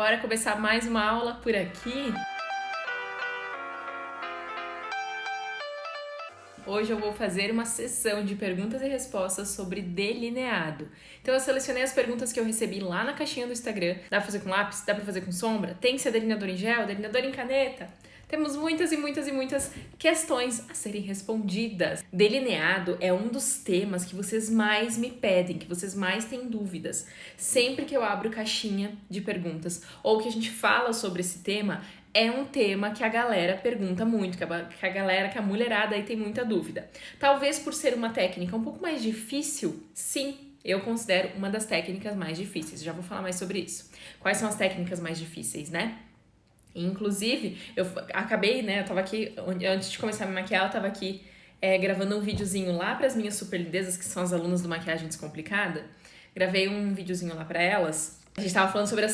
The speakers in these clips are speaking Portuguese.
Bora começar mais uma aula por aqui? Hoje eu vou fazer uma sessão de perguntas e respostas sobre delineado. Então eu selecionei as perguntas que eu recebi lá na caixinha do Instagram. Dá pra fazer com lápis? Dá pra fazer com sombra? Tem que ser delineador em gel? Delineador em caneta? Temos muitas questões a serem respondidas. Delineado é um dos temas que vocês mais me pedem, que vocês mais têm dúvidas. Sempre que eu abro caixinha de perguntas ou que a gente fala sobre esse tema, é um tema que a galera pergunta muito, que a mulherada aí tem muita dúvida. Talvez por ser uma técnica um pouco mais difícil, sim, eu considero uma das técnicas mais difíceis. Já vou falar mais sobre isso. Quais são as técnicas mais difíceis, né? Inclusive, eu acabei, né, eu tava aqui, antes de começar a me maquiar, eu tava aqui gravando um videozinho lá para as minhas super lindezas, que são as alunas do Maquiagem Descomplicada. Gravei um videozinho lá para elas. A gente tava falando sobre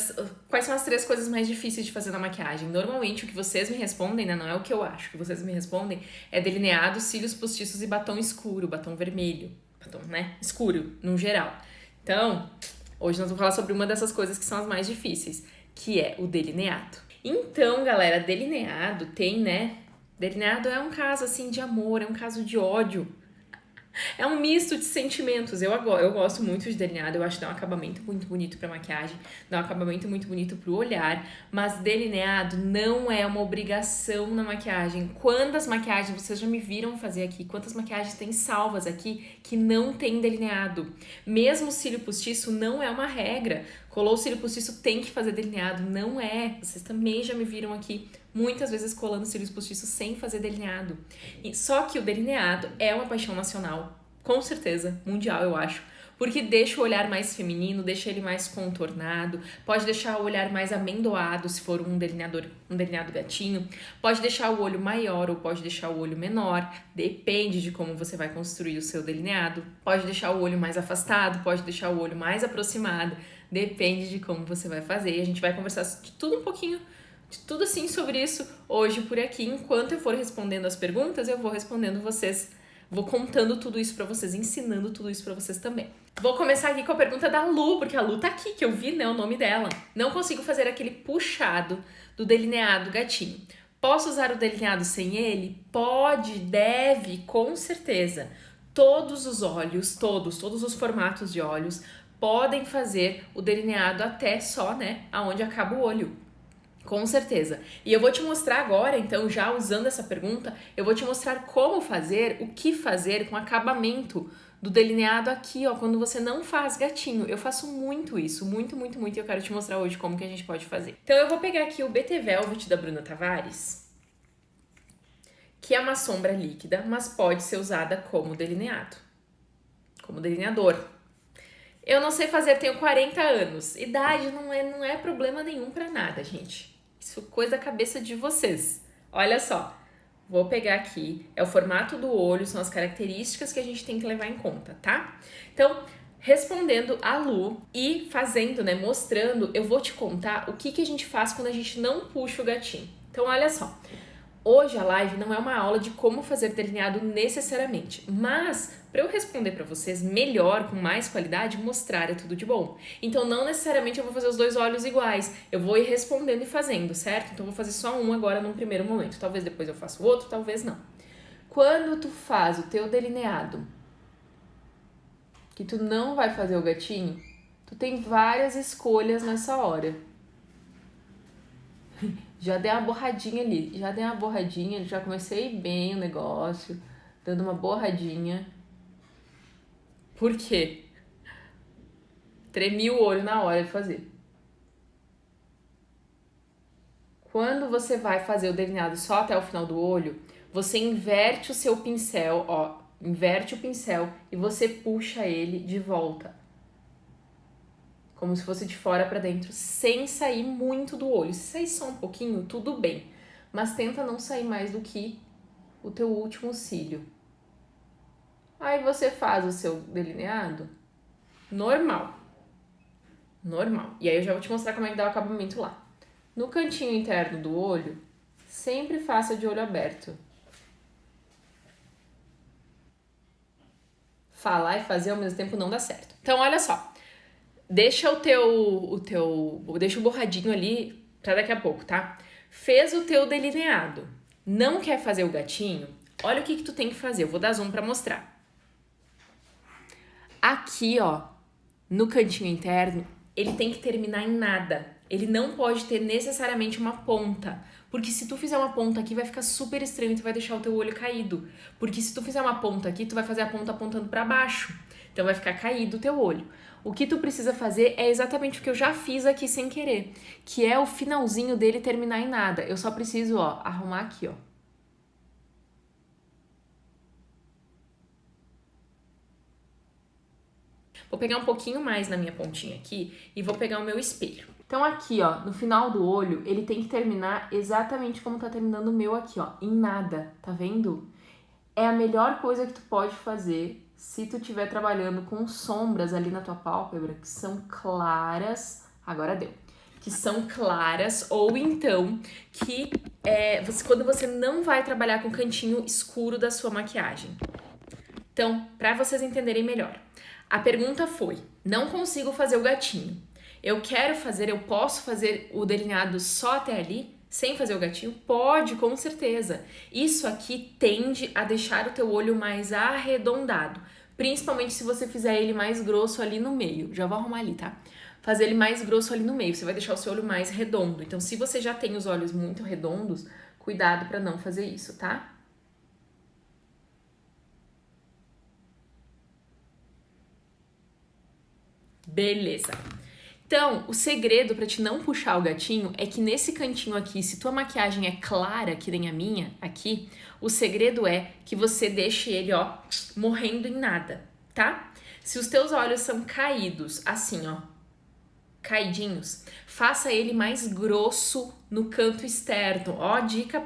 quais são as 3 coisas mais difíceis de fazer na maquiagem. Normalmente, o que vocês me respondem, né, não é o que eu acho, o que vocês me respondem é delineado, cílios postiços e batom escuro, batom vermelho, batom, né, escuro, no geral. Então, hoje nós vamos falar sobre uma dessas coisas que são as mais difíceis, que é o delineado. Então, galera, delineado tem, né? Delineado é um caso, assim, de amor, é um caso de ódio. É um misto de sentimentos. Eu gosto muito de delineado, eu acho que dá um acabamento muito bonito pra maquiagem, dá um acabamento muito bonito pro olhar, mas delineado não é uma obrigação na maquiagem. Quantas maquiagens vocês já me viram fazer aqui? Quantas maquiagens tem salvas aqui que não tem delineado? Mesmo o cílio postiço não é uma regra. Colou o cílio postiço, tem que fazer delineado. Não é. Vocês também já me viram aqui muitas vezes colando cílios postiços sem fazer delineado. Só que o delineado é uma paixão nacional, com certeza, mundial eu acho, porque deixa o olhar mais feminino, deixa ele mais contornado, pode deixar o olhar mais amendoado se for um delineado gatinho, pode deixar o olho maior ou pode deixar o olho menor, depende de como você vai construir o seu delineado, pode deixar o olho mais afastado, pode deixar o olho mais aproximado, depende de como você vai fazer. E a gente vai conversar de tudo um pouquinho, de tudo assim sobre isso hoje por aqui. Enquanto eu for respondendo as perguntas, eu vou respondendo vocês, vou contando tudo isso pra vocês, ensinando tudo isso pra vocês também. Vou começar aqui com a pergunta da Lu, porque a Lu tá aqui, que eu vi, né, o nome dela. Não consigo fazer aquele puxado do delineado gatinho. Posso usar o delineado sem ele? Pode, deve, com certeza. Todos os olhos, todos os formatos de olhos podem fazer o delineado até só, né, aonde acaba o olho. Com certeza. E eu vou te mostrar agora, então, já usando essa pergunta, eu vou te mostrar como fazer, o que fazer com acabamento do delineado aqui, ó, quando você não faz gatinho. Eu faço muito isso, muito, e eu quero te mostrar hoje como que a gente pode fazer. Então, eu vou pegar aqui o BT Velvet da Bruna Tavares, que é uma sombra líquida, mas pode ser usada como delineado, como delineador. Eu não sei fazer, tenho 40 anos. Idade não é problema nenhum pra nada, gente. Isso é coisa da cabeça de vocês. Olha só, vou pegar aqui, é o formato do olho, são as características que a gente tem que levar em conta, tá? Então, respondendo a Lu e fazendo, né, mostrando, eu vou te contar o que a gente faz quando a gente não puxa o gatinho. Então, olha só. Hoje a live não é uma aula de como fazer delineado necessariamente, mas para eu responder para vocês melhor, com mais qualidade, mostrar é tudo de bom. Então não necessariamente eu vou fazer os 2 olhos iguais, eu vou ir respondendo e fazendo, certo? Então eu vou fazer só um agora num primeiro momento, talvez depois eu faça o outro, talvez não. Quando tu faz o teu delineado, que tu não vai fazer o gatinho, tu tem várias escolhas nessa hora. Já dei uma borradinha ali, já comecei bem o negócio, dando uma borradinha. Por quê? Tremi o olho na hora de fazer. Quando você vai fazer o delineado só até o final do olho, você inverte o seu pincel, ó, inverte o pincel e você puxa ele de volta. Como se fosse de fora pra dentro, sem sair muito do olho. Se sair só um pouquinho, tudo bem. Mas tenta não sair mais do que o teu último cílio. Aí você faz o seu delineado normal. Normal. E aí eu já vou te mostrar como é que dá o acabamento lá. No cantinho interno do olho, sempre faça de olho aberto. Falar e fazer ao mesmo tempo não dá certo. Então, olha só. Deixa deixa o borradinho ali pra daqui a pouco, tá? Fez o teu delineado. Não quer fazer o gatinho? Olha o que tu tem que fazer. Eu vou dar zoom pra mostrar. Aqui, ó, no cantinho interno, ele tem que terminar em nada. Ele não pode ter necessariamente uma ponta. Porque se tu fizer uma ponta aqui, vai ficar super estranho e tu vai deixar o teu olho caído. Porque se tu fizer uma ponta aqui, tu vai fazer a ponta apontando pra baixo. Então vai ficar caído o teu olho. O que tu precisa fazer é exatamente o que eu já fiz aqui sem querer, que é o finalzinho dele terminar em nada. Eu só preciso, ó, arrumar aqui, ó. Vou pegar um pouquinho mais na minha pontinha aqui e vou pegar o meu espelho. Então aqui, ó, no final do olho, ele tem que terminar exatamente como tá terminando o meu aqui, ó, em nada, tá vendo? É a melhor coisa que tu pode fazer se tu estiver trabalhando com sombras ali na tua pálpebra, que são claras, agora deu, que são claras, ou então que quando você não vai trabalhar com o cantinho escuro da sua maquiagem. Então, para vocês entenderem melhor, a pergunta foi: não consigo fazer o gatinho. Eu posso fazer o delineado só até ali, sem fazer o gatinho? Pode, com certeza. Isso aqui tende a deixar o teu olho mais arredondado, principalmente se você fizer ele mais grosso ali no meio. Já vou arrumar ali, tá? Fazer ele mais grosso ali no meio, você vai deixar o seu olho mais redondo. Então, se você já tem os olhos muito redondos, cuidado para não fazer isso, tá? Beleza. Então, o segredo para te não puxar o gatinho é que nesse cantinho aqui, se tua maquiagem é clara, que nem a minha aqui, o segredo é que você deixe ele, ó, morrendo em nada, tá? Se os teus olhos são caídos, assim, ó, caidinhos, faça ele mais grosso no canto externo. Ó, dica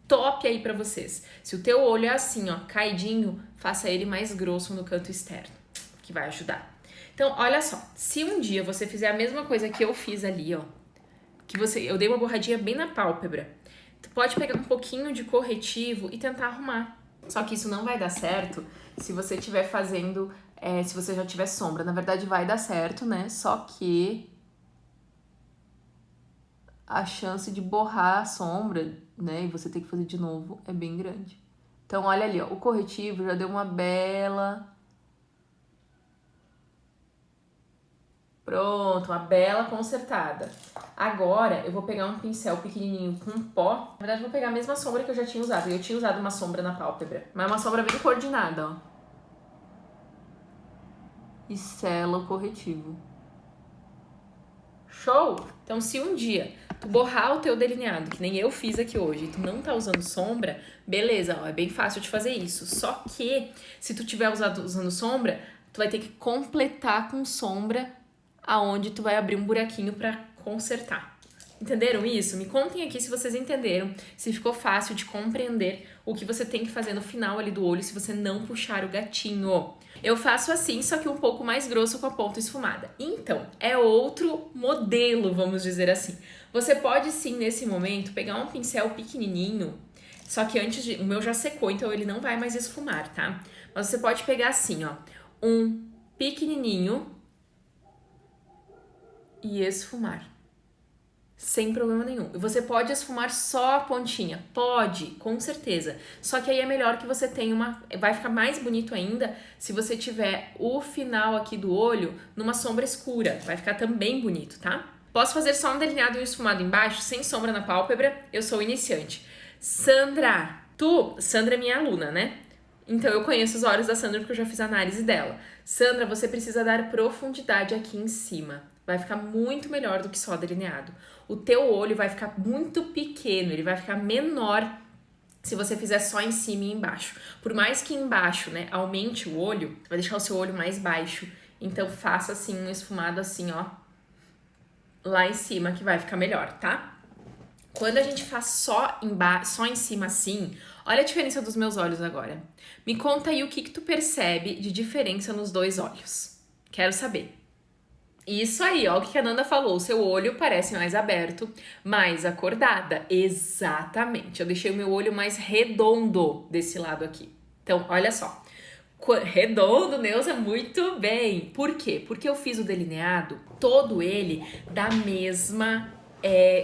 top aí para vocês. Se o teu olho é assim, ó, caidinho, faça ele mais grosso no canto externo, que vai ajudar. Então, olha só, se um dia você fizer a mesma coisa que eu fiz ali, ó, eu dei uma borradinha bem na pálpebra, tu pode pegar um pouquinho de corretivo e tentar arrumar. Só que isso não vai dar certo se você estiver fazendo, se você já tiver sombra. Na verdade, vai dar certo, né? Só que a chance de borrar a sombra, né, e você ter que fazer de novo é bem grande. Então, olha ali, ó, o corretivo já deu uma bela... Pronto, uma bela consertada. Agora, eu vou pegar um pincel pequenininho com pó. Na verdade, eu vou pegar a mesma sombra que eu já tinha usado. Eu tinha usado uma sombra na pálpebra, mas uma sombra bem coordenada, ó. E sela o corretivo. Show? Então, se um dia tu borrar o teu delineado, que nem eu fiz aqui hoje, e tu não tá usando sombra, beleza, ó, é bem fácil de fazer isso. Só que, se tu tiver usando sombra, tu vai ter que completar com sombra aonde tu vai abrir um buraquinho para consertar. Entenderam isso? Me contem aqui se vocês entenderam, se ficou fácil de compreender o que você tem que fazer no final ali do olho se você não puxar o gatinho. Eu faço assim, só que um pouco mais grosso com a ponta esfumada. Então, é outro modelo, vamos dizer assim. Você pode sim, nesse momento, pegar um pincel pequenininho, só que o meu já secou, então ele não vai mais esfumar, tá? Mas você pode pegar assim, ó, um pequenininho e esfumar. Sem problema nenhum. E você pode esfumar só a pontinha. Pode, com certeza. Só que aí é melhor que você tenha vai ficar mais bonito ainda se você tiver o final aqui do olho numa sombra escura. Vai ficar também bonito, tá? Posso fazer só um delineado e um esfumado embaixo, sem sombra na pálpebra. Eu sou iniciante. Sandra é minha aluna, né? Então eu conheço os olhos da Sandra porque eu já fiz a análise dela. Sandra, você precisa dar profundidade aqui em cima. Vai ficar muito melhor do que só delineado. O teu olho vai ficar muito pequeno, ele vai ficar menor se você fizer só em cima e embaixo. Por mais que embaixo, né, aumente o olho, vai deixar o seu olho mais baixo. Então faça assim um esfumado assim, ó, lá em cima que vai ficar melhor, tá? Quando a gente faz só em cima assim, olha a diferença dos meus olhos agora. Me conta aí o que tu percebe de diferença nos dois olhos. Quero saber. Isso aí, ó, o que a Nanda falou, o seu olho parece mais aberto, mais acordada. Exatamente, eu deixei o meu olho mais redondo desse lado aqui. Então, olha só, Redondo, Neuza, muito bem. Por quê? Porque eu fiz o delineado todo ele da mesma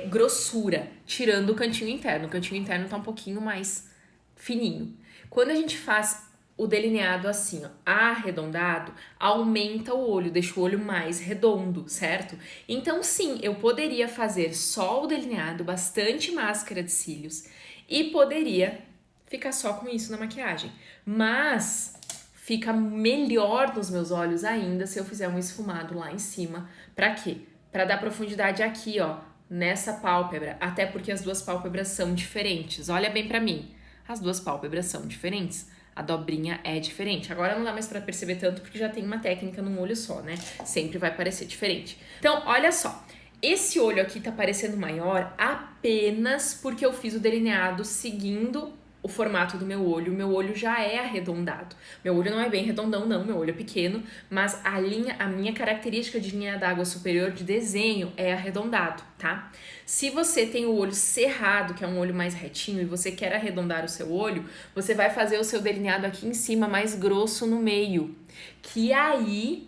grossura, tirando o cantinho interno. O cantinho interno tá um pouquinho mais fininho. Quando a gente faz o delineado assim, ó, arredondado, aumenta o olho, deixa o olho mais redondo, certo? Então sim, eu poderia fazer só o delineado, bastante máscara de cílios e poderia ficar só com isso na maquiagem. Mas fica melhor nos meus olhos ainda se eu fizer um esfumado lá em cima. Pra quê? Pra dar profundidade aqui, ó, nessa pálpebra. Até porque as duas pálpebras são diferentes. Olha bem pra mim. As duas pálpebras são diferentes. A dobrinha é diferente. Agora não dá mais pra perceber tanto porque já tem uma técnica num olho só, né? Sempre vai parecer diferente. Então, olha só. Esse olho aqui tá parecendo maior apenas porque eu fiz o delineado seguindo o formato do meu olho. O meu olho já é arredondado. Meu olho não é bem redondão, não. Meu olho é pequeno, mas a minha característica de linha d'água superior de desenho é arredondado, tá? Se você tem o olho cerrado, que é um olho mais retinho, e você quer arredondar o seu olho, você vai fazer o seu delineado aqui em cima mais grosso no meio, que aí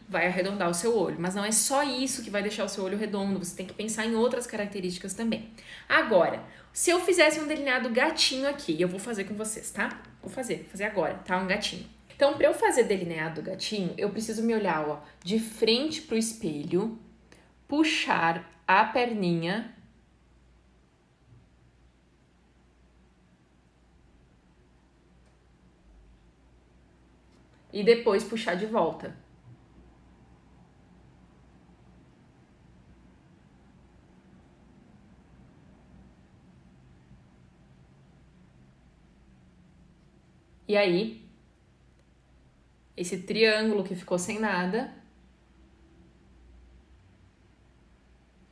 vai arredondar o seu olho. Mas não é só isso que vai deixar o seu olho redondo, você tem que pensar em outras características também. Agora, se eu fizesse um delineado gatinho aqui, eu vou fazer com vocês, tá? Vou fazer agora, tá? Um gatinho. Então, para eu fazer delineado gatinho, eu preciso me olhar, ó, de frente pro espelho, puxar a perninha e depois puxar de volta. E aí, esse triângulo que ficou sem nada,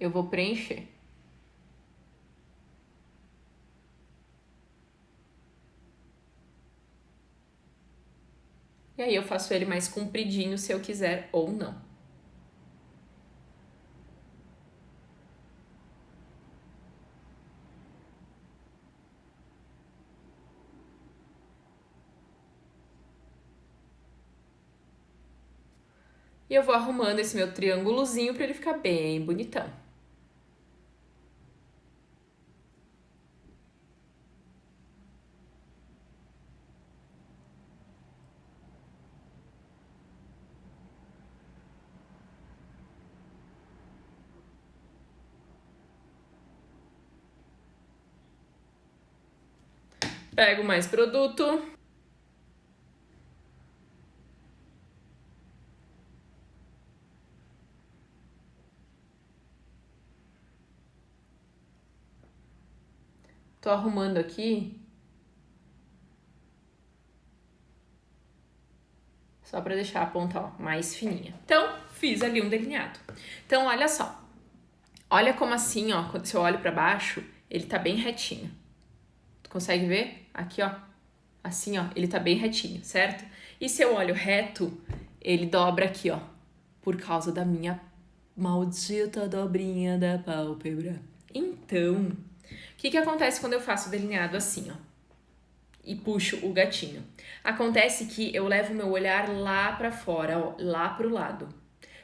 eu vou preencher. E aí eu faço ele mais compridinho se eu quiser ou não. E eu vou arrumando esse meu triângulozinho para ele ficar bem bonitão. Pego mais produto. Tô arrumando aqui. Só pra deixar a ponta, ó, mais fininha. Então, fiz ali um delineado. Então, olha só. Olha como assim, ó, se eu olho pra baixo, ele tá bem retinho. Tu consegue ver? Aqui, ó. Assim, ó, ele tá bem retinho, certo? E se eu olho reto, ele dobra aqui, ó. Por causa da minha maldita dobrinha da pálpebra. Então, o que acontece quando eu faço o delineado assim, ó? E puxo o gatinho. Acontece que eu levo o meu olhar lá pra fora, ó, lá pro lado.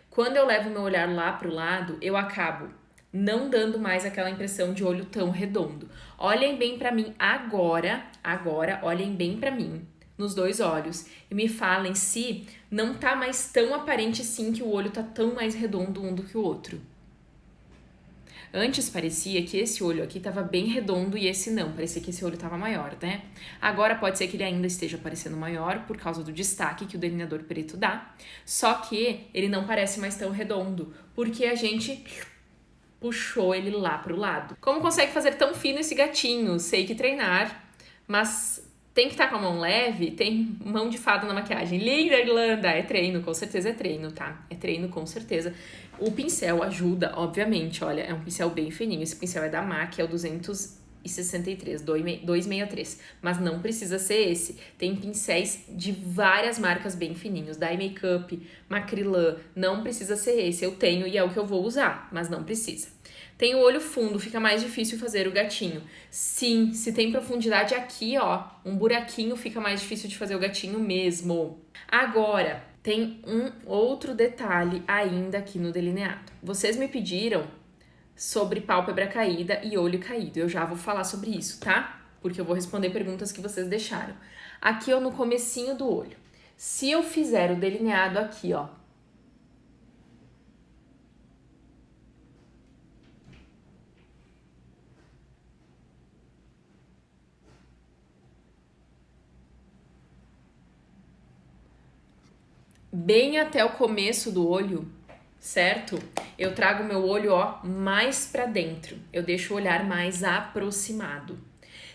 Quando eu levo o meu olhar lá pro lado, eu acabo não dando mais aquela impressão de olho tão redondo. Olhem bem pra mim agora, olhem bem pra mim, nos dois olhos, e me falem se não tá mais tão aparente assim que o olho tá tão mais redondo um do que o outro. Antes parecia que esse olho aqui tava bem redondo e esse não, parecia que esse olho tava maior, né? Agora pode ser que ele ainda esteja parecendo maior por causa do destaque que o delineador preto dá, só que ele não parece mais tão redondo, porque a gente puxou ele lá pro lado. Como consegue fazer tão fino esse gatinho? Sei que treinar, mas tem que estar com a mão leve, tem mão de fada na maquiagem. Linda, Irlanda! É treino, com certeza é treino, tá? É treino, com certeza. O pincel ajuda, obviamente, olha, é um pincel bem fininho. Esse pincel é da MAC, é o 263, mas não precisa ser esse. Tem pincéis de várias marcas bem fininhos, Dye Makeup, Macrylan, não precisa ser esse. Eu tenho e é o que eu vou usar, mas não precisa. Tem o olho fundo, fica mais difícil fazer o gatinho. Sim, se tem profundidade aqui, ó, um buraquinho, fica mais difícil de fazer o gatinho mesmo. Agora, tem um outro detalhe ainda aqui no delineado. Vocês me pediram sobre pálpebra caída e olho caído. Eu já vou falar sobre isso, tá? Porque eu vou responder perguntas que vocês deixaram. Aqui, ó, no comecinho do olho. Se eu fizer o delineado aqui, ó, bem até o começo do olho, certo? Eu trago meu olho, ó, mais para dentro. Eu deixo o olhar mais aproximado.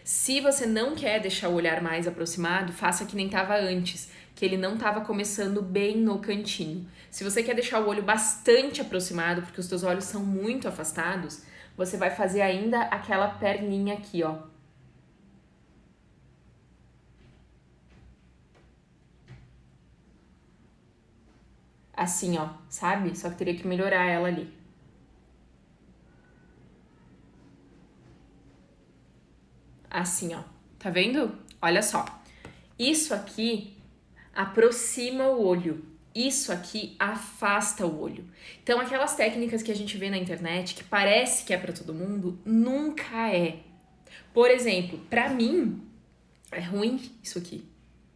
Se você não quer deixar o olhar mais aproximado, faça que nem tava antes, que ele não tava começando bem no cantinho. Se você quer deixar o olho bastante aproximado, porque os teus olhos são muito afastados, você vai fazer ainda aquela perninha aqui, ó. Assim, ó, sabe? Só que teria que melhorar ela ali. Assim, ó. Tá vendo? Olha só. Isso aqui aproxima o olho. Isso aqui afasta o olho. Então, aquelas técnicas que a gente vê na internet, que parece que é pra todo mundo, nunca é. Por exemplo, pra mim, é ruim isso aqui.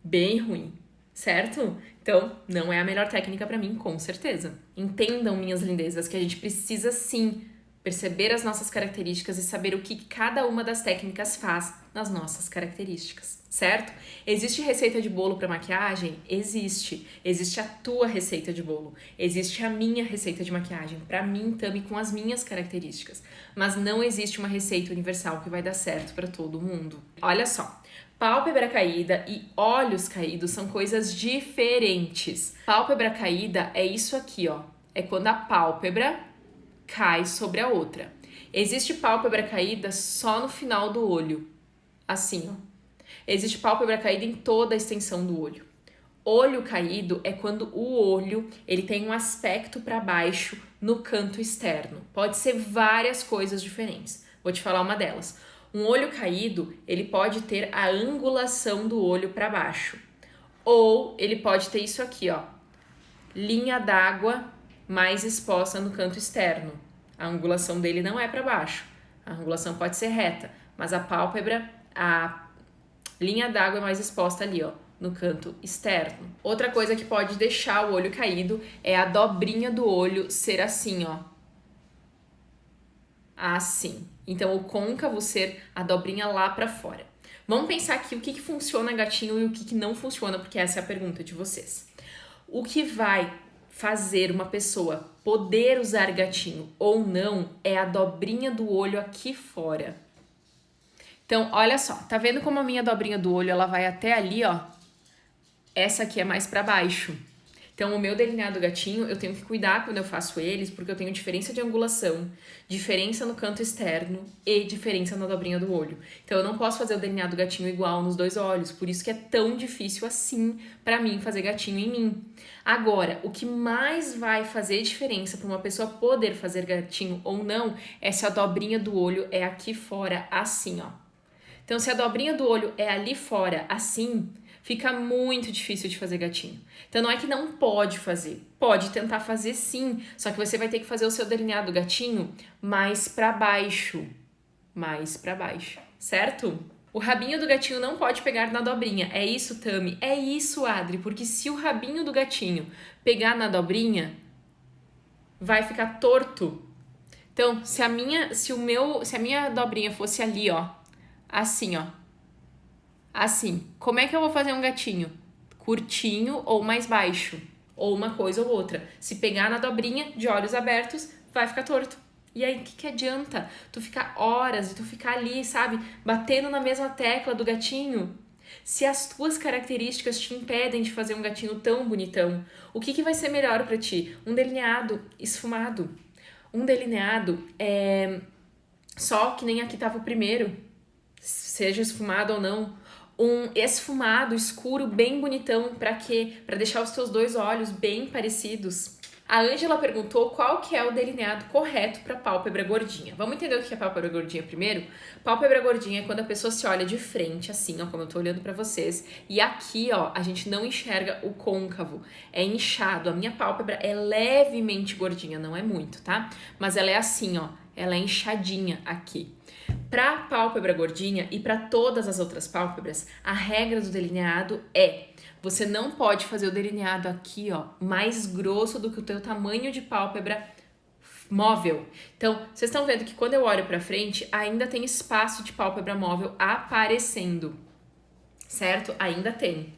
Bem ruim. Certo? Então, não é a melhor técnica pra mim, com certeza. Entendam, minhas lindezas, que a gente precisa sim perceber as nossas características e saber o que cada uma das técnicas faz nas nossas características, certo? Existe receita de bolo para maquiagem? Existe. Existe a tua receita de bolo. Existe a minha receita de maquiagem, para mim também com as minhas características. Mas não existe uma receita universal que vai dar certo para todo mundo. Olha só. Pálpebra caída e olhos caídos são coisas diferentes. Pálpebra caída é isso aqui, ó. É quando a pálpebra cai sobre a outra. Existe pálpebra caída só no final do olho. Assim, ó. Existe pálpebra caída em toda a extensão do olho. Olho caído é quando o olho ele tem um aspecto para baixo no canto externo. Pode ser várias coisas diferentes. Vou te falar uma delas. Um olho caído, ele pode ter a angulação do olho para baixo. Ou ele pode ter isso aqui, ó. Linha d'água mais exposta no canto externo. A angulação dele não é para baixo. A angulação pode ser reta, mas a pálpebra, a linha d'água é mais exposta ali, ó, no canto externo. Outra coisa que pode deixar o olho caído é a dobrinha do olho ser assim, ó. Assim. Então, o côncavo ser a dobrinha lá para fora. Vamos pensar aqui o que funciona gatinho e o que não funciona, porque essa é a pergunta de vocês. O que vai fazer uma pessoa poder usar gatinho ou não é a dobrinha do olho aqui fora. Então, olha só, tá vendo como a minha dobrinha do olho ela vai até ali, ó? Essa aqui é mais para baixo. Então, o meu delineado gatinho, eu tenho que cuidar quando eu faço eles, porque eu tenho diferença de angulação, diferença no canto externo e diferença na dobrinha do olho. Então, eu não posso fazer o delineado gatinho igual nos dois olhos, por isso que é tão difícil assim pra mim fazer gatinho em mim. Agora, o que mais vai fazer diferença para uma pessoa poder fazer gatinho ou não é se a dobrinha do olho é aqui fora, assim, ó. Então, se a dobrinha do olho é ali fora, assim, fica muito difícil de fazer gatinho. Então, não é que não pode fazer. Pode tentar fazer sim, só que você vai ter que fazer o seu delineado gatinho mais pra baixo. Mais pra baixo, certo? O rabinho do gatinho não pode pegar na dobrinha. É isso, Tami? É isso, Adri, porque se o rabinho do gatinho pegar na dobrinha, vai ficar torto. Então, se a minha dobrinha fosse ali, ó, assim, ó. Assim, como é que eu vou fazer um gatinho? Curtinho ou mais baixo? Ou uma coisa ou outra. Se pegar na dobrinha de olhos abertos, vai ficar torto. E aí, o que adianta? Tu ficar horas e tu ficar ali, sabe? Batendo na mesma tecla do gatinho. Se as tuas características te impedem de fazer um gatinho tão bonitão, o que vai ser melhor pra ti? Um delineado esfumado. Um delineado só que nem aqui tava o primeiro. Seja esfumado ou não. Um esfumado escuro bem bonitão, pra quê? Pra deixar os teus dois olhos bem parecidos. A Ângela perguntou qual que é o delineado correto para pálpebra gordinha. Vamos entender o que é pálpebra gordinha primeiro? Pálpebra gordinha é quando a pessoa se olha de frente, assim, ó, como eu tô olhando para vocês, e aqui, ó, a gente não enxerga o côncavo, é inchado. A minha pálpebra é levemente gordinha, não é muito, tá? Mas ela é assim, ó, ela é inchadinha aqui. Para pálpebra gordinha e para todas as outras pálpebras, a regra do delineado é: você não pode fazer o delineado aqui, ó, mais grosso do que o teu tamanho de pálpebra móvel. Então, vocês estão vendo que quando eu olho para frente, ainda tem espaço de pálpebra móvel aparecendo, certo? Ainda tem.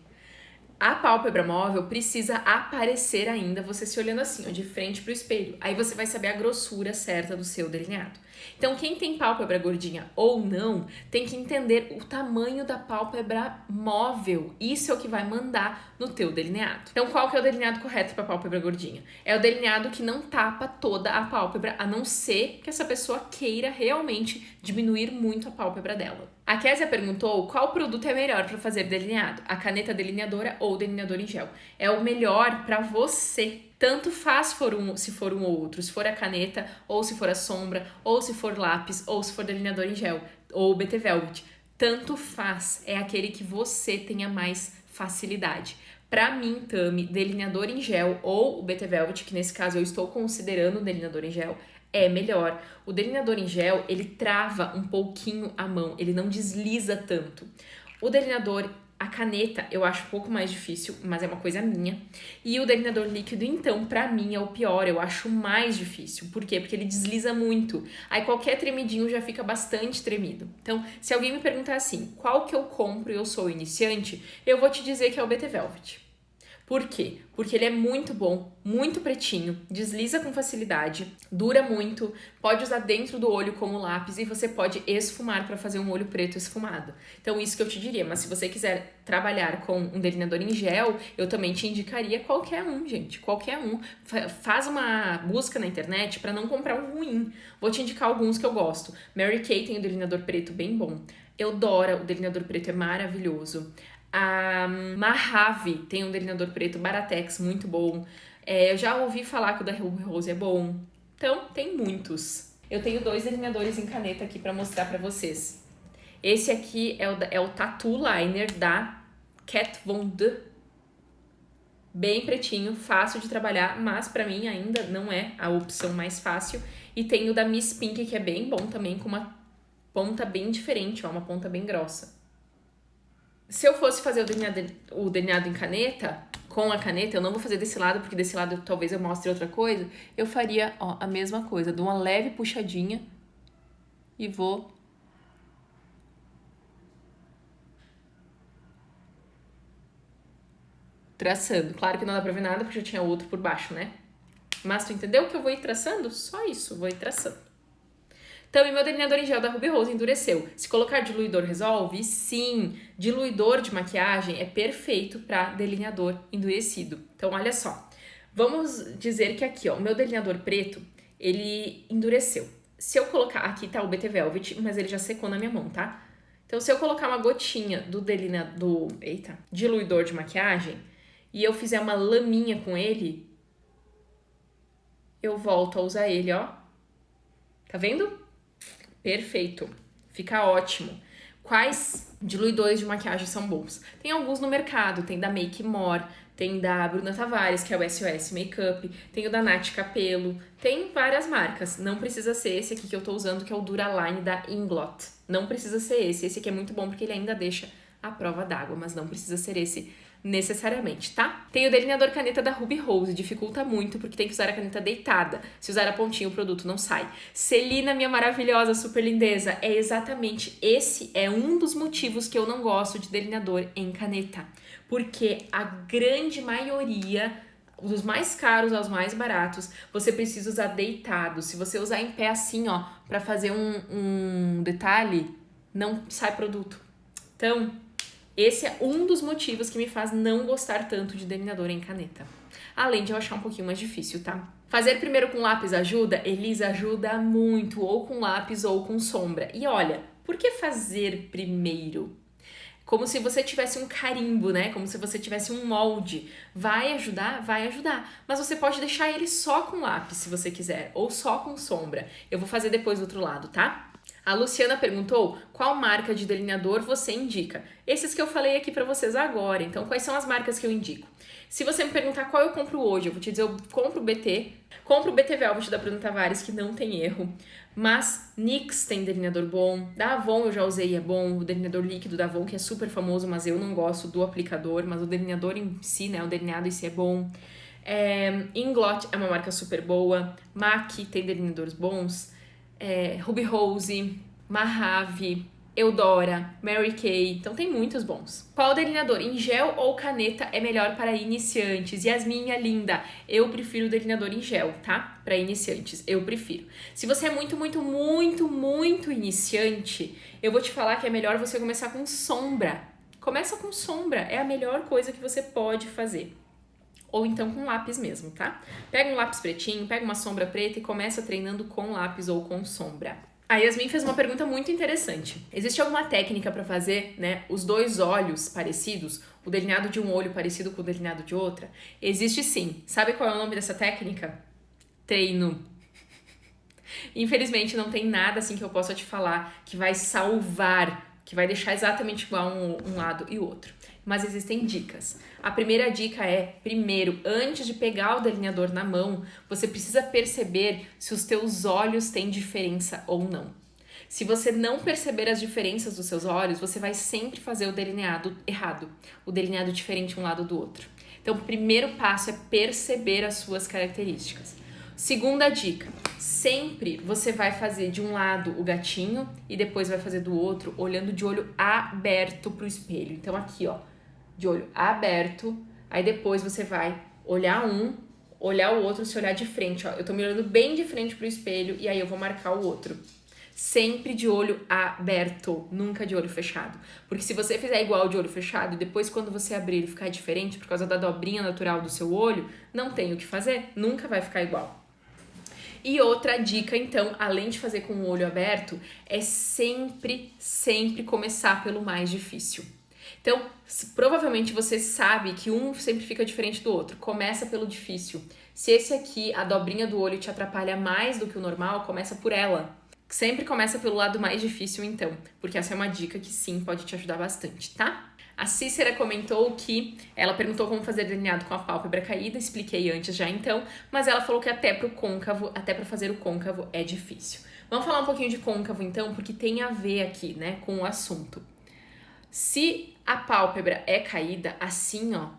A pálpebra móvel precisa aparecer ainda, você se olhando assim, ó, de frente pro espelho. Aí você vai saber a grossura certa do seu delineado. Então, quem tem pálpebra gordinha ou não, tem que entender o tamanho da pálpebra móvel. Isso é o que vai mandar no teu delineado. Então, qual que é o delineado correto para pálpebra gordinha? É o delineado que não tapa toda a pálpebra, a não ser que essa pessoa queira realmente diminuir muito a pálpebra dela. A Késia perguntou qual produto é melhor para fazer delineado, a caneta delineadora ou o delineador em gel. É o melhor para você. Tanto faz se for um ou outro, se for a caneta, ou se for a sombra, ou se for lápis, ou se for delineador em gel, ou BT Velvet. Tanto faz, é aquele que você tenha mais facilidade. Para mim, Tami, delineador em gel ou o BT Velvet, que nesse caso eu estou considerando o delineador em gel, é melhor. O delineador em gel, ele trava um pouquinho a mão, ele não desliza tanto. O delineador, a caneta, eu acho um pouco mais difícil, mas é uma coisa minha. E o delineador líquido, então, pra mim é o pior, eu acho mais difícil. Por quê? Porque ele desliza muito. Aí qualquer tremidinho já fica bastante tremido. Então, se alguém me perguntar assim, qual que eu compro e eu sou iniciante, eu vou te dizer que é o BT Velvet. Por quê? Porque ele é muito bom, muito pretinho, desliza com facilidade, dura muito, pode usar dentro do olho como lápis e você pode esfumar para fazer um olho preto esfumado. Então isso que eu te diria, mas se você quiser trabalhar com um delineador em gel, eu também te indicaria qualquer um, gente, qualquer um. Faz uma busca na internet para não comprar um ruim. Vou te indicar alguns que eu gosto. Mary Kay tem um delineador preto bem bom. Eudora, o delineador preto é maravilhoso. A Mojave tem um delineador preto Baratex muito bom. Eu já ouvi falar que o da Ruby Rose é bom. Então, tem muitos. Eu tenho 2 delineadores em caneta aqui para mostrar para vocês. Esse aqui é o Tattoo Liner da Kat Von D. Bem pretinho, fácil de trabalhar, mas para mim ainda não é a opção mais fácil. E tem o da Miss Pink, que é bem bom também, com uma ponta bem diferente, ó, uma ponta bem grossa. Se eu fosse fazer o delineado em caneta, com a caneta, eu não vou fazer desse lado, porque desse lado talvez eu mostre outra coisa. Eu faria, ó, a mesma coisa, dou uma leve puxadinha e vou traçando. Claro que não dá pra ver nada, porque já tinha outro por baixo, né? Mas tu entendeu que eu vou ir traçando? Só isso, vou ir traçando. Também meu delineador em gel da Ruby Rose endureceu. Se colocar diluidor resolve? Sim, diluidor de maquiagem é perfeito para delineador endurecido. Então, olha só. Vamos dizer que aqui, ó, o meu delineador preto, ele endureceu. Se eu colocar, aqui tá o BT Velvet, mas ele já secou na minha mão, tá? Então, se eu colocar uma gotinha do diluidor de maquiagem e eu fizer uma laminha com ele, eu volto a usar ele, ó. Tá vendo? Perfeito, fica ótimo. Quais diluidores de maquiagem são bons? Tem alguns no mercado, tem da Make More, tem da Bruna Tavares, que é o SOS Makeup, tem o da Nath Capello, tem várias marcas. Não precisa ser esse aqui que eu tô usando, que é o Duraline da Inglot. Não precisa ser esse aqui é muito bom porque ele ainda deixa a prova d'água, mas não precisa ser esse necessariamente, tá? Tem o delineador caneta da Ruby Rose, dificulta muito porque tem que usar a caneta deitada. Se usar a pontinha, o produto não sai. Celina, minha maravilhosa super lindeza, é exatamente esse é um dos motivos que eu não gosto de delineador em caneta. Porque a grande maioria, dos mais caros aos mais baratos, você precisa usar deitado. Se você usar em pé assim, ó, pra fazer um detalhe, não sai produto. Então, esse é um dos motivos que me faz não gostar tanto de delineador em caneta. Além de eu achar um pouquinho mais difícil, tá? Fazer primeiro com lápis ajuda? Elisa, ajuda muito, ou com lápis ou com sombra. E olha, por que fazer primeiro? Como se você tivesse um carimbo, né? Como se você tivesse um molde. Vai ajudar? Vai ajudar. Mas você pode deixar ele só com lápis, se você quiser, ou só com sombra. Eu vou fazer depois do outro lado, tá? A Luciana perguntou qual marca de delineador você indica. Esses que eu falei aqui pra vocês agora. Então, quais são as marcas que eu indico? Se você me perguntar qual eu compro hoje, eu vou te dizer, eu compro o BT. Compro o BT Velvet da Bruna Tavares, que não tem erro. Mas NYX tem delineador bom. Da Avon eu já usei e é bom. O delineador líquido da Avon, que é super famoso, mas eu não gosto do aplicador. Mas o delineador em si, né? O delineado em si é bom. Inglot é uma marca super boa. MAC tem delineadores bons. Ruby Rose, Mojave, Eudora, Mary Kay, então tem muitos bons. Qual delineador, em gel ou caneta, é melhor para iniciantes? Yasmin, minha linda, eu prefiro o delineador em gel, tá? Para iniciantes, eu prefiro. Se você é muito iniciante, eu vou te falar que é melhor você começar com sombra. Começa com sombra, é a melhor coisa que você pode fazer. Ou então com lápis mesmo, tá? Pega um lápis pretinho, pega uma sombra preta e começa treinando com lápis ou com sombra. A Yasmin fez uma pergunta muito interessante. Existe alguma técnica para fazer, né, os dois olhos parecidos, o delineado de um olho parecido com o delineado de outra? Existe sim. Sabe qual é o nome dessa técnica? Treino. Infelizmente não tem nada assim que eu possa te falar que vai salvar, que vai deixar exatamente igual um lado e o outro. Mas existem dicas. A primeira dica é, primeiro, antes de pegar o delineador na mão, você precisa perceber se os teus olhos têm diferença ou não. Se você não perceber as diferenças dos seus olhos, você vai sempre fazer o delineado errado, o delineado diferente um lado do outro. Então, o primeiro passo é perceber as suas características. Segunda dica, sempre você vai fazer de um lado o gatinho e depois vai fazer do outro, olhando de olho aberto pro espelho. Então aqui, ó, de olho aberto, aí depois você vai olhar um, olhar o outro, se olhar de frente, ó. Eu tô me olhando bem de frente pro espelho e aí eu vou marcar o outro. Sempre de olho aberto, nunca de olho fechado. Porque se você fizer igual de olho fechado e depois quando você abrir ele ficar diferente por causa da dobrinha natural do seu olho, não tem o que fazer, nunca vai ficar igual. E outra dica, então, além de fazer com o olho aberto, é sempre começar pelo mais difícil. Então, provavelmente você sabe que um sempre fica diferente do outro. Começa pelo difícil. Se esse aqui, a dobrinha do olho, te atrapalha mais do que o normal, começa por ela. Sempre começa pelo lado mais difícil, então, porque essa é uma dica que sim, pode te ajudar bastante, tá? A Cícera comentou que ela perguntou como fazer delineado com a pálpebra caída, expliquei antes já então, mas ela falou que até para fazer o côncavo é difícil. Vamos falar um pouquinho de côncavo então, porque tem a ver aqui, né, com o assunto. Se a pálpebra é caída, assim, ó,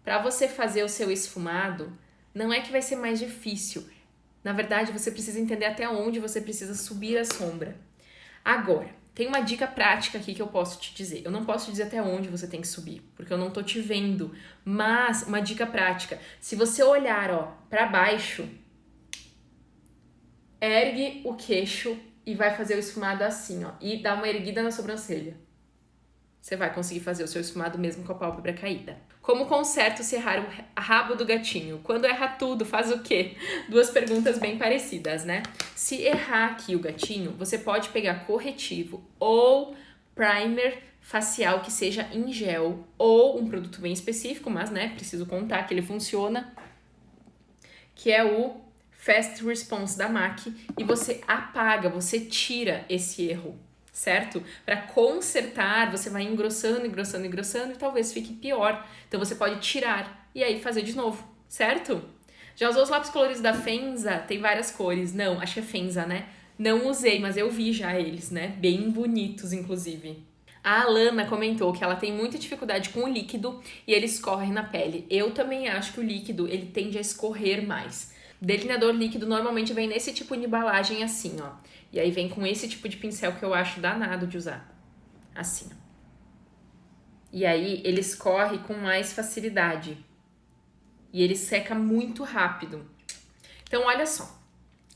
para você fazer o seu esfumado, não é que vai ser mais difícil. Na verdade, você precisa entender até onde você precisa subir a sombra. Agora, tem uma dica prática aqui que eu posso te dizer. Eu não posso te dizer até onde você tem que subir, porque eu não tô te vendo. Mas uma dica prática, se você olhar, ó, para baixo, ergue o queixo e vai fazer o esfumado assim, ó, e dá uma erguida na sobrancelha. Você vai conseguir fazer o seu esfumado mesmo com a pálpebra caída. Como conserto se errar o rabo do gatinho? Quando erra tudo, faz o quê? Duas perguntas bem parecidas, né? Se errar aqui o gatinho, você pode pegar corretivo ou primer facial que seja em gel ou um produto bem específico, mas, né, preciso contar que ele funciona, que é o Fast Response da MAC, e você apaga, você tira esse erro. Certo? Para consertar, você vai engrossando e talvez fique pior. Então você pode tirar e aí fazer de novo, certo? Já usou os lápis coloridos da Fenza? Tem várias cores. Não, acho que é Fenza, né? Não usei, mas eu vi já eles, né? Bem bonitos, inclusive. A Alana comentou que ela tem muita dificuldade com o líquido e ele escorre na pele. Eu também acho que o líquido, ele tende a escorrer mais. Delineador líquido normalmente vem nesse tipo de embalagem assim, ó. E aí vem com esse tipo de pincel que eu acho danado de usar. Assim, ó. E aí ele escorre com mais facilidade. E ele seca muito rápido. Então, olha só.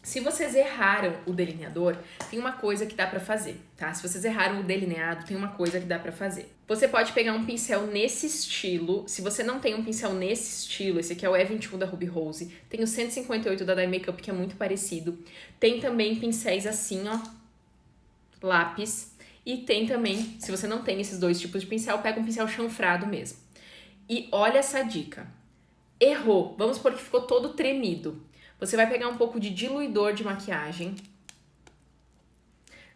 Se vocês erraram o delineador, tem uma coisa que dá pra fazer, tá? Se vocês erraram o delineado, tem uma coisa que dá pra fazer. Você pode pegar um pincel nesse estilo. Se você não tem um pincel nesse estilo, esse aqui é o E21 da Ruby Rose. Tem o 158 da Dye Makeup, que é muito parecido. Tem também pincéis assim, ó, lápis. E tem também, se você não tem esses dois tipos de pincel, pega um pincel chanfrado mesmo. E olha essa dica. Errou, vamos supor que ficou todo tremido. Você vai pegar um pouco de diluidor de maquiagem.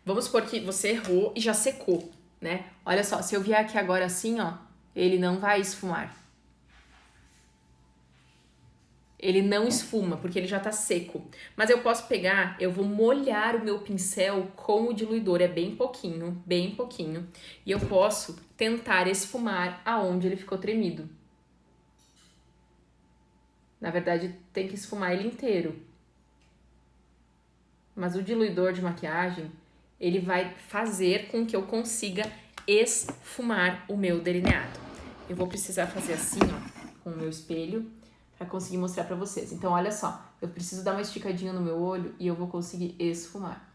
Vamos supor que você errou e já secou, né? Olha só, se eu vier aqui agora assim, ó, ele não vai esfumar. Ele não esfuma, porque ele já tá seco. Mas eu posso pegar, eu vou molhar o meu pincel com o diluidor, é bem pouquinho, bem pouquinho. E eu posso tentar esfumar aonde ele ficou tremido. Na verdade, tem que esfumar ele inteiro. Mas o diluidor de maquiagem, ele vai fazer com que eu consiga esfumar o meu delineado. Eu vou precisar fazer assim, ó, com o meu espelho, para conseguir mostrar para vocês. Então, olha só, eu preciso dar uma esticadinha no meu olho e eu vou conseguir esfumar.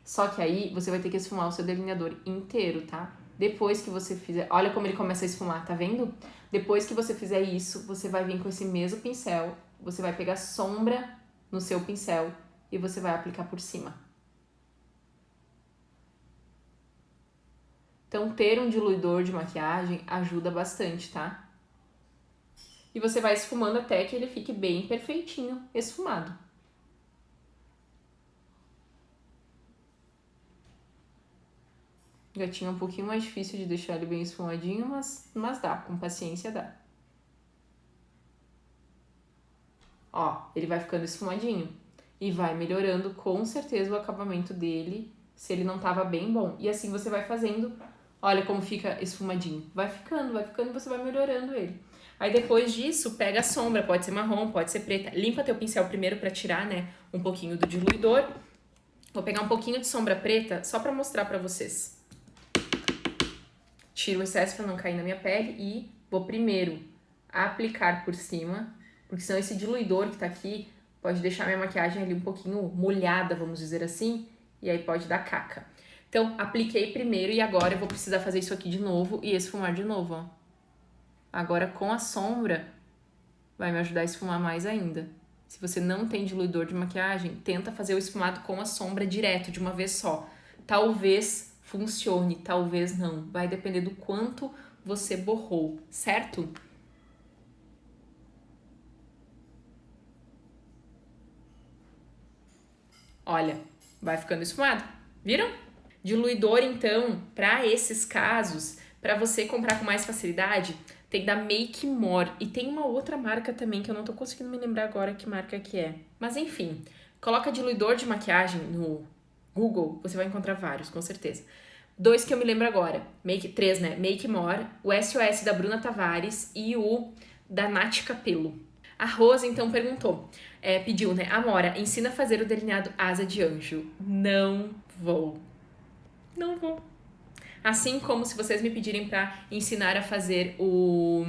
Só que aí, você vai ter que esfumar o seu delineador inteiro, tá? Depois que você fizer... Olha como ele começa a esfumar, tá vendo? Depois que você fizer isso, você vai vir com esse mesmo pincel, você vai pegar sombra no seu pincel e você vai aplicar por cima. Então, ter um diluidor de maquiagem ajuda bastante, tá? E você vai esfumando até que ele fique bem perfeitinho esfumado. Já tinha um pouquinho mais difícil de deixar ele bem esfumadinho, mas dá, com paciência dá. Ó, ele vai ficando esfumadinho e vai melhorando com certeza o acabamento dele, se ele não tava bem bom. E assim você vai fazendo, olha como fica esfumadinho. Vai ficando e você vai melhorando ele. Aí depois disso, pega a sombra, pode ser marrom, pode ser preta. Limpa teu pincel primeiro pra tirar, né, um pouquinho do diluidor. Vou pegar um pouquinho de sombra preta só pra mostrar pra vocês. Tiro o excesso pra não cair na minha pele e vou primeiro aplicar por cima, porque senão esse diluidor que tá aqui pode deixar minha maquiagem ali um pouquinho molhada, vamos dizer assim, e aí pode dar caca. Então, apliquei primeiro e agora eu vou precisar fazer isso aqui de novo e esfumar de novo, ó. Agora com a sombra vai me ajudar a esfumar mais ainda. Se você não tem diluidor de maquiagem, tenta fazer o esfumado com a sombra direto, de uma vez só. Talvez funcione, talvez não. Vai depender do quanto você borrou, certo? Olha, vai ficando esfumado. Viram? Diluidor, então, para esses casos, para você comprar com mais facilidade, tem da Make More. E tem uma outra marca também que eu não tô conseguindo me lembrar agora que marca que é. Mas enfim, coloca diluidor de maquiagem no Google, você vai encontrar vários, com certeza. 2 que eu me lembro agora, 3, né? Make More, o SOS da Bruna Tavares e o da Nath Capello. A Rosa, então, perguntou, pediu, né? Amora, ensina a fazer o delineado asa de anjo. Não vou. Não vou. Assim como se vocês me pedirem pra ensinar a fazer o...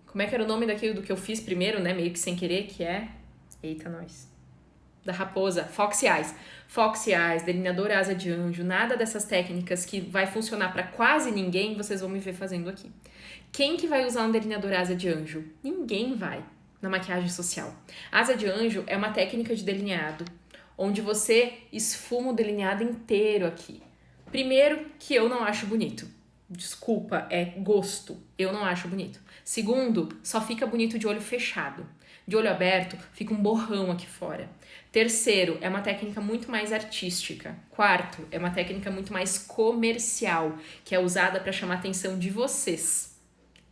Como é que era o nome daquilo do que eu fiz primeiro, né? Meio que sem querer, que é... Eita, nós. Da raposa. Foxy Eyes. Foxy Eyes, delineador asa de anjo, nada dessas técnicas que vai funcionar pra quase ninguém, vocês vão me ver fazendo aqui. Quem que vai usar um delineador asa de anjo? Ninguém vai na maquiagem social. Asa de anjo é uma técnica de delineado onde você esfuma o delineado inteiro aqui. Primeiro, que eu não acho bonito. Desculpa, é gosto. Eu não acho bonito. Segundo, só fica bonito de olho fechado. De olho aberto, fica um borrão aqui fora. Terceiro, é uma técnica muito mais artística. Quarto, é uma técnica muito mais comercial, que é usada para chamar a atenção de vocês.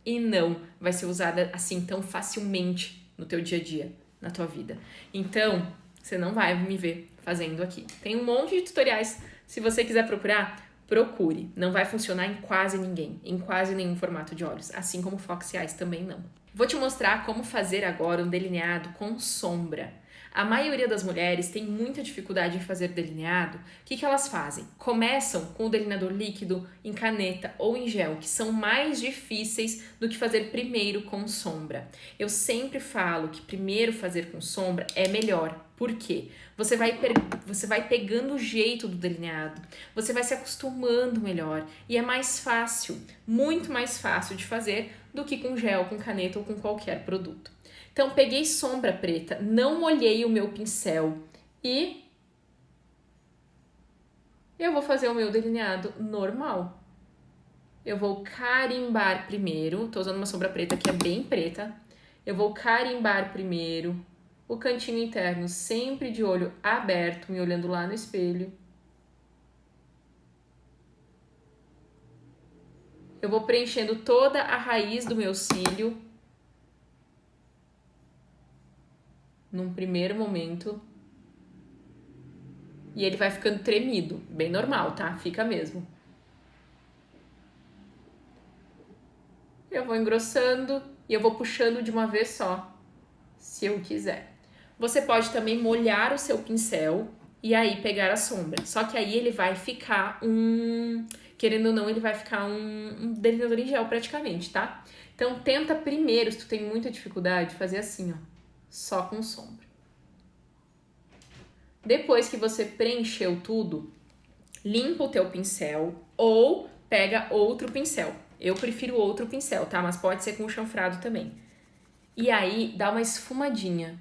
E não vai ser usada assim tão facilmente no teu dia a dia, na tua vida. Então, você não vai me ver fazendo aqui. Tem um monte de tutoriais. Se você quiser procurar, procure. Não vai funcionar em quase ninguém, em quase nenhum formato de olhos, assim como Foxy Eyes também não. Vou te mostrar como fazer agora um delineado com sombra. A maioria das mulheres tem muita dificuldade em fazer delineado. O que elas fazem? Começam com o delineador líquido, em caneta ou em gel, que são mais difíceis do que fazer primeiro com sombra. Eu sempre falo que primeiro fazer com sombra é melhor. Por quê? Você vai pegando o jeito do delineado, você vai se acostumando melhor e é mais fácil, muito mais fácil de fazer do que com gel, com caneta ou com qualquer produto. Então, peguei sombra preta, não molhei o meu pincel e Eu vou fazer o meu delineado normal. Eu vou carimbar primeiro, tô usando uma sombra preta que é bem preta. Eu vou carimbar primeiro o cantinho interno, sempre de olho aberto, me olhando lá no espelho. Eu vou preenchendo toda a raiz do meu cílio. Num primeiro momento. E ele vai ficando tremido, bem normal, tá? Fica mesmo. Eu vou engrossando e eu vou puxando de uma vez só, se eu quiser. Você pode também molhar o seu pincel e aí pegar a sombra. Só que aí ele vai ficar querendo ou não, ele vai ficar um delineador em gel praticamente, tá? Então tenta primeiro, se tu tem muita dificuldade, fazer assim, ó, só com sombra. Depois que você preencheu tudo, limpa o teu pincel ou pega outro pincel. Eu prefiro outro pincel, tá? Mas pode ser com chanfrado também. E aí, dá uma esfumadinha.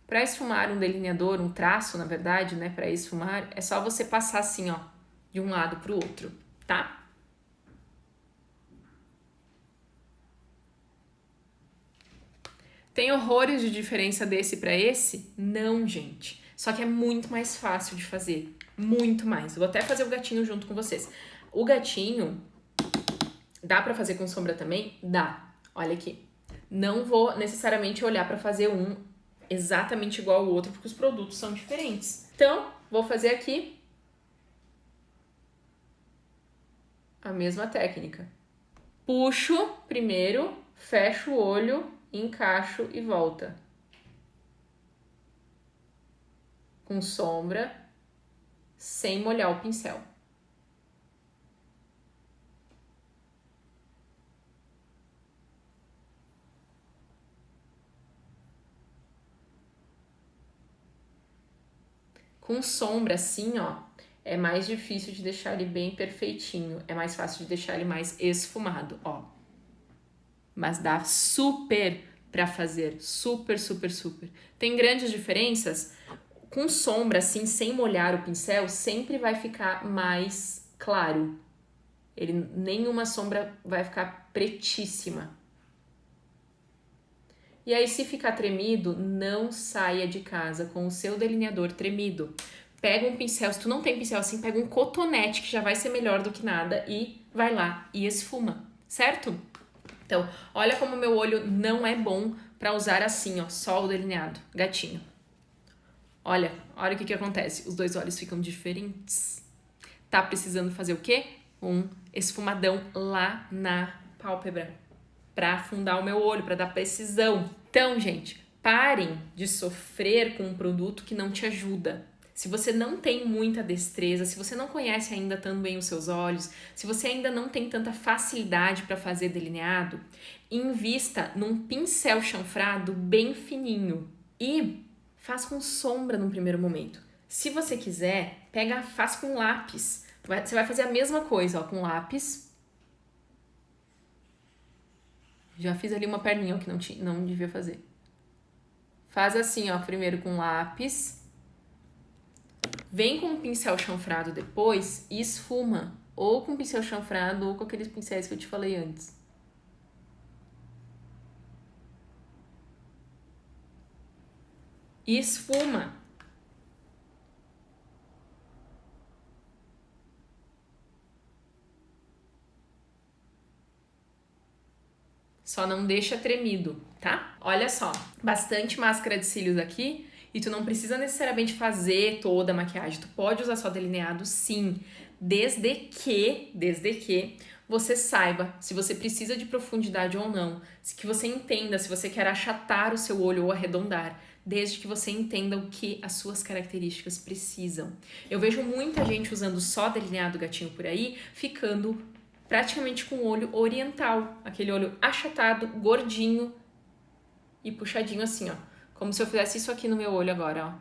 Para esfumar um delineador, um traço, na verdade, né? Para esfumar, é só você passar assim, ó, de um lado pro outro, tá? Tem horrores de diferença desse para esse? Não, gente. Só que é muito mais fácil de fazer. Muito mais. Eu vou até fazer o gatinho junto com vocês. O gatinho, dá pra fazer com sombra também? Dá. Olha aqui. Não vou necessariamente olhar pra fazer um exatamente igual ao outro, porque os produtos são diferentes. Então, vou fazer aqui a mesma técnica. Puxo primeiro, fecho o olho, encaixo e volta. Com sombra, sem molhar o pincel. Com sombra assim, ó, é mais difícil de deixar ele bem perfeitinho. É mais fácil de deixar ele mais esfumado, ó. Mas dá super pra fazer. Super, super, super. Tem grandes diferenças. Com sombra assim, sem molhar o pincel, sempre vai ficar mais claro. Nenhuma sombra vai ficar pretíssima. E aí, se ficar tremido, não saia de casa com o seu delineador tremido. Pega um pincel, se tu não tem pincel assim, pega um cotonete, que já vai ser melhor do que nada, e vai lá e esfuma, certo? Então, olha como meu olho não é bom pra usar assim, ó, só o delineado, gatinho. Olha o que acontece, os dois olhos ficam diferentes. Tá precisando fazer o quê? Um esfumadão lá na pálpebra, para afundar o meu olho, para dar precisão. Então, gente, parem de sofrer com um produto que não te ajuda. Se você não tem muita destreza, se você não conhece ainda tão bem os seus olhos, se você ainda não tem tanta facilidade para fazer delineado, invista num pincel chanfrado bem fininho e faz com sombra num primeiro momento. Se você quiser, faz com lápis. Você vai fazer a mesma coisa, ó, com lápis. Já fiz ali uma perninha que não devia fazer. Faz assim, ó, primeiro com lápis. Vem com um pincel chanfrado depois e esfuma. Ou com pincel chanfrado ou com aqueles pincéis que eu te falei antes. E esfuma. Só não deixa tremido, tá? Olha só, bastante máscara de cílios aqui e tu não precisa necessariamente fazer toda a maquiagem. Tu pode usar só delineado, sim, desde que você saiba se você precisa de profundidade ou não, que você entenda se você quer achatar o seu olho ou arredondar, desde que você entenda o que as suas características precisam. Eu vejo muita gente usando só delineado gatinho por aí, ficando praticamente com o olho oriental, aquele olho achatado, gordinho e puxadinho assim, ó. Como se eu fizesse isso aqui no meu olho agora, ó.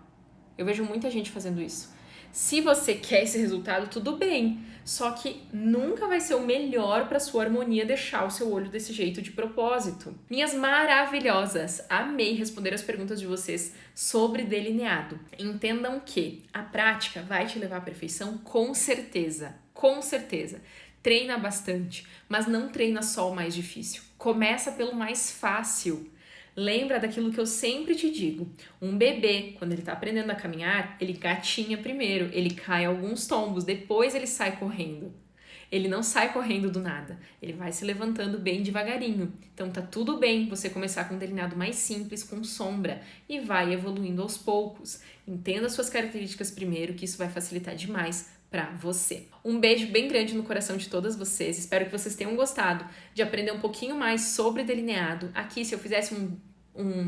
Eu vejo muita gente fazendo isso. Se você quer esse resultado, tudo bem. Só que nunca vai ser o melhor para sua harmonia deixar o seu olho desse jeito de propósito. Minhas maravilhosas, amei responder as perguntas de vocês sobre delineado. Entendam que a prática vai te levar à perfeição com certeza, com certeza. Treina bastante, mas não treina só o mais difícil. Começa pelo mais fácil. Lembra daquilo que eu sempre te digo. Um bebê, quando ele está aprendendo a caminhar, ele gatinha primeiro, ele cai alguns tombos, depois ele sai correndo. Ele não sai correndo do nada, ele vai se levantando bem devagarinho. Então tá tudo bem você começar com um delineado mais simples, com sombra, e vai evoluindo aos poucos. Entenda as suas características primeiro, que isso vai facilitar demais para você. Um beijo bem grande no coração de todas vocês. Espero que vocês tenham gostado de aprender um pouquinho mais sobre delineado. Aqui, se eu fizesse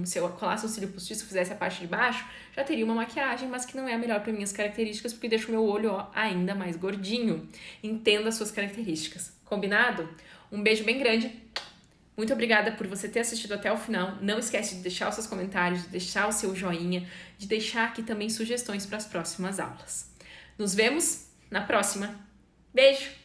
se eu colasse um cílio postiço, se eu fizesse a parte de baixo, já teria uma maquiagem, mas que não é a melhor para minhas características, porque deixa o meu olho ainda mais gordinho. Entenda as suas características. Combinado? Um beijo bem grande. Muito obrigada por você ter assistido até o final. Não esquece de deixar os seus comentários, de deixar o seu joinha, de deixar aqui também sugestões para as próximas aulas. Nos vemos na próxima. Beijo!